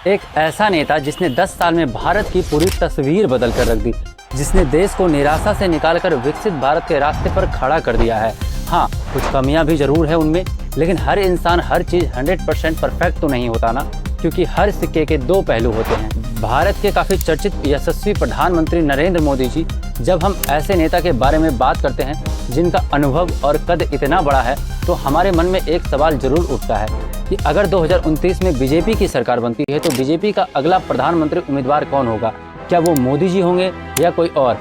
एक ऐसा नेता जिसने 10 साल में भारत की पूरी तस्वीर बदल कर रख दी, जिसने देश को निराशा से निकालकर विकसित भारत के रास्ते पर खड़ा कर दिया है। हाँ, कुछ कमियां भी जरूर है उनमें, लेकिन हर इंसान हर चीज़ 100% परफेक्ट तो नहीं होता ना, क्योंकि हर सिक्के के दो पहलू होते हैं। भारत के काफ़ी चर्चित यशस्वी प्रधानमंत्री नरेंद्र मोदी जी, जब हम ऐसे नेता के बारे में बात करते हैं जिनका अनुभव और कद इतना बड़ा है, तो हमारे मन में एक सवाल जरूर उठता है कि अगर 2029 में बीजेपी की सरकार बनती है तो बीजेपी का अगला प्रधानमंत्री उम्मीदवार कौन होगा? क्या वो मोदी जी होंगे या कोई और?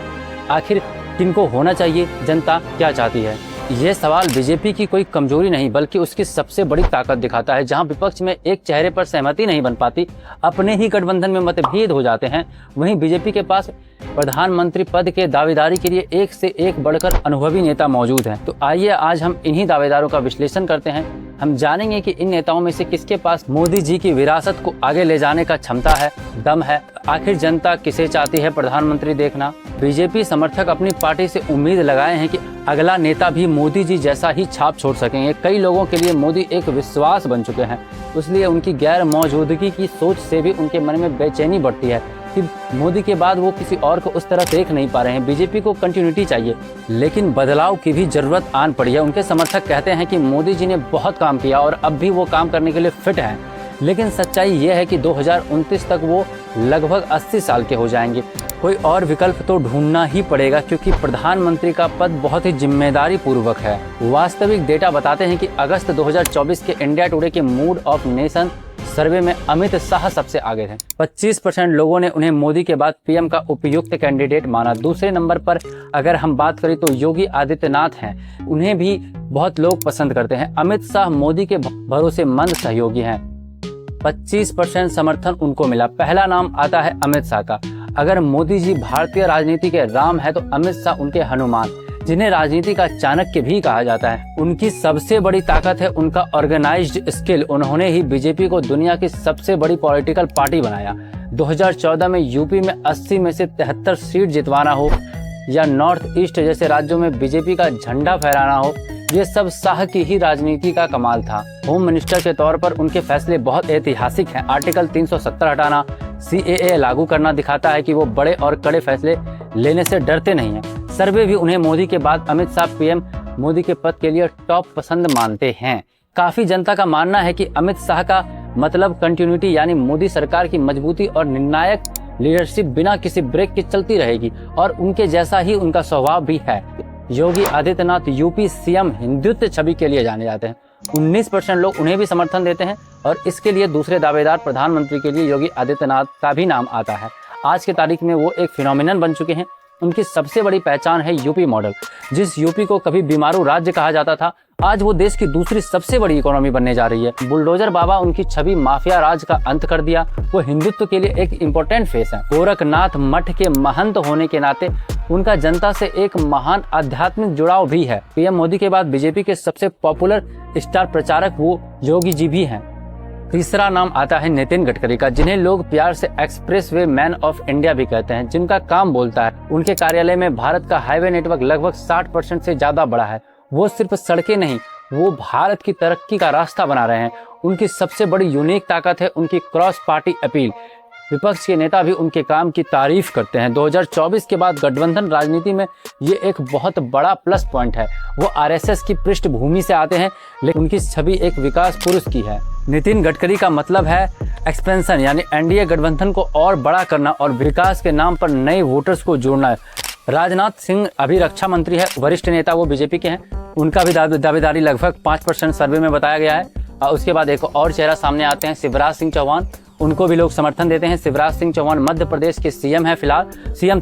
आखिर किनको होना चाहिए? जनता क्या चाहती है? ये सवाल बीजेपी की कोई कमजोरी नहीं बल्कि उसकी सबसे बड़ी ताकत दिखाता है। जहां विपक्ष में एक चेहरे पर सहमति नहीं बन पाती, अपने ही गठबंधन में मतभेद हो जाते हैं, वहीं बीजेपी के पास प्रधानमंत्री पद के दावेदारी के लिए एक से एक बढ़कर अनुभवी नेता मौजूद हैं। तो आइए आज हम इन्हीं दावेदारों का विश्लेषण करते हैं। हम जानेंगे कि इन नेताओं में से किसके पास मोदी जी की विरासत को आगे ले जाने का क्षमता है, दम है। आखिर जनता किसे चाहती है प्रधानमंत्री देखना? बीजेपी समर्थक अपनी पार्टी से उम्मीद लगाए हैं कि अगला नेता भी मोदी जी जैसा ही छाप छोड़ सकेंगे। कई लोगों के लिए मोदी एक विश्वास बन चुके हैं, इसलिए उनकी गैर मौजूदगी की सोच से भी उनके मन में बेचैनी बढ़ती है कि मोदी के बाद वो किसी और को उस तरह देख नहीं पा रहे हैं। बीजेपी को कंटिन्यूटी चाहिए, लेकिन बदलाव की भी जरूरत आन पड़ी है। उनके समर्थक कहते हैं कि मोदी जी ने बहुत काम किया और अब भी वो काम करने के लिए फिट हैं, लेकिन सच्चाई ये है कि 2029 तक वो लगभग 80 साल के हो जाएंगे। कोई और विकल्प तो ढूंढना ही पड़ेगा, क्योंकि प्रधानमंत्री का पद बहुत ही जिम्मेदारी पूर्वक है। वास्तविक डेटा बताते हैं कि अगस्त 2024 के इंडिया टुडे के मूड ऑफ नेशन सर्वे में अमित शाह सबसे आगे थे। 25% लोगों ने उन्हें मोदी के बाद पीएम का उपयुक्त कैंडिडेट माना। दूसरे नंबर पर अगर हम बात करें तो योगी आदित्यनाथ हैं, उन्हें भी बहुत लोग पसंद करते हैं। अमित शाह मोदी के भरोसेमंद सहयोगी हैं, 25% समर्थन उनको मिला। पहला नाम आता है अमित शाह का। अगर मोदी जी भारतीय राजनीति के राम है तो अमित शाह उनके हनुमान, जिन्हें राजनीति का चाणक्य भी कहा जाता है। उनकी सबसे बड़ी ताकत है उनका ऑर्गेनाइज्ड स्किल। उन्होंने ही बीजेपी को दुनिया की सबसे बड़ी पॉलिटिकल पार्टी बनाया। 2014 में यूपी में 80 में से 73 सीट जितवाना हो या नॉर्थ ईस्ट जैसे राज्यों में बीजेपी का झंडा फहराना हो, ये सब शाह की ही राजनीति का कमाल था। होम मिनिस्टर के तौर पर उनके फैसले बहुत ऐतिहासिक हैं। आर्टिकल 370 हटाना, CAA लागू करना दिखाता है कि वो बड़े और कड़े फैसले लेने से डरते नहीं हैं। सर्वे भी उन्हें मोदी के बाद अमित शाह पीएम मोदी के पद के लिए टॉप पसंद मानते हैं। काफी जनता का मानना है कि अमित शाह का मतलब कंटिन्यूटी, यानी मोदी सरकार की मजबूती और निर्णायक लीडरशिप बिना किसी ब्रेक के चलती रहेगी, और उनके जैसा ही उनका स्वभाव भी है। योगी आदित्यनाथ यूपी सीएम हिंदुत्व छवि के लिए जाने जाते हैं। 19% लोग उन्हें भी समर्थन देते हैं, और इसके लिए दूसरे दावेदार प्रधानमंत्री के लिए योगी आदित्यनाथ का भी नाम आता है। आज की तारीख में वो एक फिनोमिनन बन चुके हैं। उनकी सबसे बड़ी पहचान है यूपी मॉडल। जिस यूपी को कभी बीमारू राज्य कहा जाता था, आज वो देश की दूसरी सबसे बड़ी इकोनॉमी बनने जा रही है। बुलडोजर बाबा उनकी छवि माफिया राज का अंत कर दिया। वो हिंदुत्व के लिए एक इम्पोर्टेंट फेस है। गोरखनाथ मठ के महंत होने के नाते उनका जनता से एक महान आध्यात्मिक जुड़ाव भी है। पीएम मोदी के बाद बीजेपी के सबसे पॉपुलर स्टार प्रचारक वो योगी जी भी हैं। तीसरा नाम आता है नितिन गडकरी का, जिन्हें लोग प्यार से express way man of India भी कहते हैं। जिनका काम बोलता है। उनके कार्यालय में भारत का हाईवे नेटवर्क लगभग 60% से ज्यादा बड़ा है। वो सिर्फ सड़कें नहीं, वो भारत की तरक्की का रास्ता बना रहे हैं। उनकी सबसे बड़ी यूनिक ताकत है उनकी क्रॉस पार्टी अपील। विपक्ष के नेता भी उनके काम की तारीफ करते हैं। 2024 के बाद गठबंधन राजनीति में ये एक बहुत बड़ा प्लस पॉइंट है। वो आरएसएस की पृष्ठभूमि से आते हैं, लेकिन उनकी छवि एक विकास पुरुष की है। नितिन गडकरी का मतलब है एक्सपेंशन, यानी एनडीए गठबंधन को और बड़ा करना और विकास के नाम पर नए वोटर्स को जोड़ना है। राजनाथ सिंह अभी रक्षा मंत्री है, वरिष्ठ नेता, वो बीजेपी के हैं। उनका भी दावेदारी लगभग 5% सर्वे में बताया गया है। और उसके बाद एक और चेहरा सामने आते हैं, शिवराज सिंह चौहान। उनको भी लोग समर्थन देते हैं। शिवराज सिंह चौहान मध्य प्रदेश के सीएम है, फिलहाल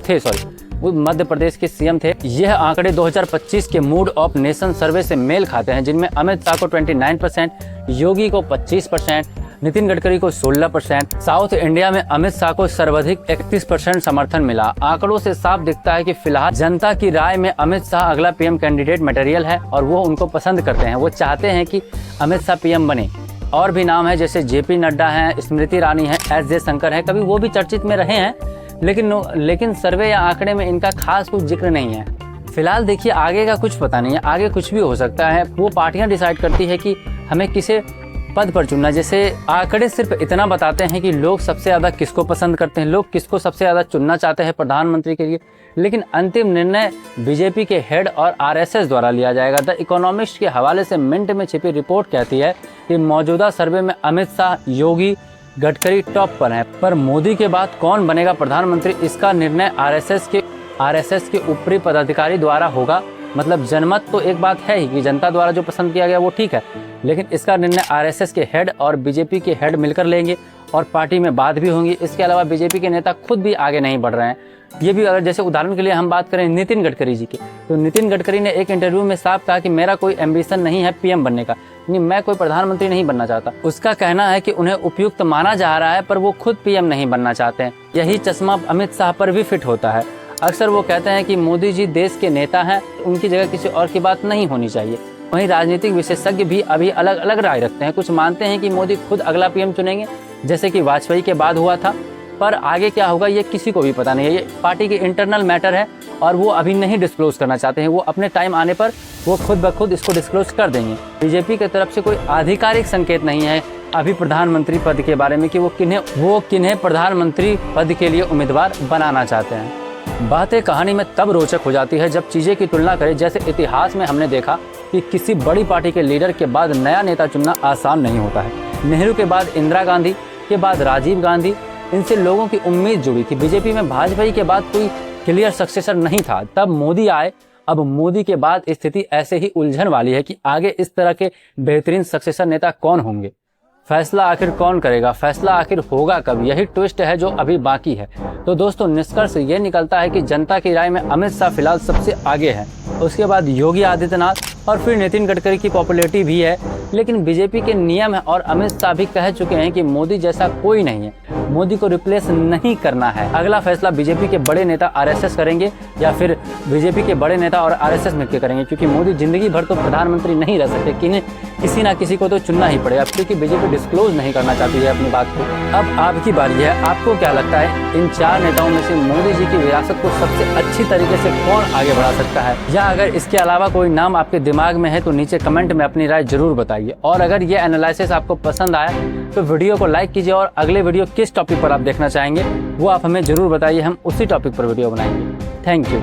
वो मध्य प्रदेश के सीएम थे। यह आंकड़े 2025 के मूड ऑफ नेशन सर्वे से मेल खाते हैं, जिनमें अमित शाह को 29%, योगी को 25%, नितिन गडकरी को 16%। साउथ इंडिया में अमित शाह को सर्वाधिक 31% समर्थन मिला। आंकड़ों से साफ दिखता है कि फिलहाल जनता की राय में अमित शाह अगला पीएम कैंडिडेट मटेरियल है, और वो उनको पसंद करते हैं। वो चाहते हैं कि अमित शाह पीएम बने। और भी नाम है, जैसे जेपी नड्डा हैं, स्मृति ईरानी हैं, एस जयशंकर हैं, कभी वो भी चर्चित में रहे हैं, लेकिन सर्वे या आंकड़े में इनका खास कुछ जिक्र नहीं है। फिलहाल देखिए, आगे का कुछ पता नहीं है, आगे कुछ भी हो सकता है। वो पार्टियां डिसाइड करती है कि हमें किसे पद पर चुनना। जैसे आंकड़े सिर्फ इतना बताते हैं कि लोग सबसे ज़्यादा किसको पसंद करते हैं, लोग किसको सबसे ज़्यादा चुनना चाहते हैं प्रधानमंत्री के लिए, लेकिन अंतिम निर्णय बीजेपी के हेड और आरएसएस द्वारा लिया जाएगा। द इकोनॉमिस्ट के हवाले से मिंट में छिपी रिपोर्ट कहती है कि मौजूदा सर्वे में अमित शाह, योगी, गडकरी टॉप पर हैं, पर मोदी के बाद कौन बनेगा प्रधानमंत्री, इसका निर्णय आरएसएस के ऊपरी पदाधिकारी द्वारा होगा। मतलब जनमत तो एक बात है ही कि जनता द्वारा जो पसंद किया गया वो ठीक है, लेकिन इसका निर्णय आरएसएस के हेड और बीजेपी के हेड मिलकर लेंगे और पार्टी में बात भी होंगी। इसके अलावा बीजेपी के नेता खुद भी आगे नहीं बढ़ रहे हैं। ये भी, अगर जैसे उदाहरण के लिए हम बात करें नितिन गडकरी जी की, तो नितिन गडकरी ने एक इंटरव्यू में साफ कहा कि मेरा कोई एम्बिशन नहीं है पीएम बनने का, यानी मैं कोई प्रधानमंत्री नहीं बनना चाहता। उसका कहना है कि उन्हें उपयुक्त माना जा रहा है पर वो खुद पीएम नहीं बनना चाहते हैं। यही चश्मा अमित शाह पर भी फिट होता है। अक्सर वो कहते हैं कि मोदी जी देश के नेता हैं, उनकी जगह किसी और की बात नहीं होनी चाहिए। वहीं राजनीतिक विशेषज्ञ भी अभी अलग अलग राय रखते हैं। कुछ मानते हैं कि मोदी खुद अगला पीएम चुनेंगे, जैसे कि वाजपेयी के बाद हुआ था, पर आगे क्या होगा ये किसी को भी पता नहीं है। ये पार्टी की इंटरनल मैटर है और वो अभी नहीं डिस्क्लोज करना चाहते हैं। वो अपने टाइम आने पर वो खुद ब खुद इसको डिस्क्लोज कर देंगे। बीजेपी की तरफ से कोई आधिकारिक संकेत नहीं है अभी प्रधानमंत्री पद के बारे में कि वो किन्हें प्रधानमंत्री पद के लिए उम्मीदवार बनाना चाहते हैं। बातें कहानी में तब रोचक हो जाती है जब चीज़ें की तुलना करें। जैसे इतिहास में हमने देखा कि किसी बड़ी पार्टी के लीडर के बाद नया नेता चुनना आसान नहीं होता है। नेहरू के बाद इंदिरा गांधी, के बाद राजीव गांधी, इनसे लोगों की उम्मीद जुड़ी थी। बीजेपी में वाजपेयी के बाद कोई क्लियर सक्सेसर नहीं था, तब मोदी आए। अब मोदी के बाद स्थिति ऐसे ही उलझन वाली है कि आगे इस तरह के बेहतरीन सक्सेसर नेता कौन होंगे। फैसला आखिर कौन करेगा, फैसला आखिर होगा कब, यही ट्विस्ट है जो अभी बाकी है। तो दोस्तों निष्कर्ष ये निकलता है कि जनता की राय में अमित शाह फिलहाल सबसे आगे है, उसके बाद योगी आदित्यनाथ और फिर नितिन गडकरी की पॉपुलैरिटी भी है। लेकिन बीजेपी के नियम है और अमित शाह भी कह चुके हैं कि मोदी जैसा कोई नहीं है, मोदी को रिप्लेस नहीं करना है। अगला फैसला बीजेपी के बड़े नेता आरएसएस करेंगे या फिर बीजेपी के बड़े नेता और आरएसएस मिलकर करेंगे, क्योंकि मोदी जिंदगी भर तो प्रधानमंत्री नहीं रह सकते, किसी ना किसी को तो चुनना ही पड़ेगा, क्योंकि बीजेपी डिस्क्लोज नहीं करना चाहती है अपनी बात को। अब आपकी बारी है, आपको क्या लगता है इन चार नेताओं में से मोदी जी की विरासत को सबसे अच्छी तरीके से कौन आगे बढ़ा सकता है, या अगर इसके अलावा कोई नाम आपके दिमाग में है तो नीचे कमेंट में अपनी राय जरूर बताइए। और अगर ये एनालिसिस आपको पसंद आया तो वीडियो को लाइक कीजिए और अगले वीडियो किस टॉपिक पर आप देखना चाहेंगे वो आप हमें जरूर बताइए, हम उसी टॉपिक पर वीडियो बनाएंगे। Thank you.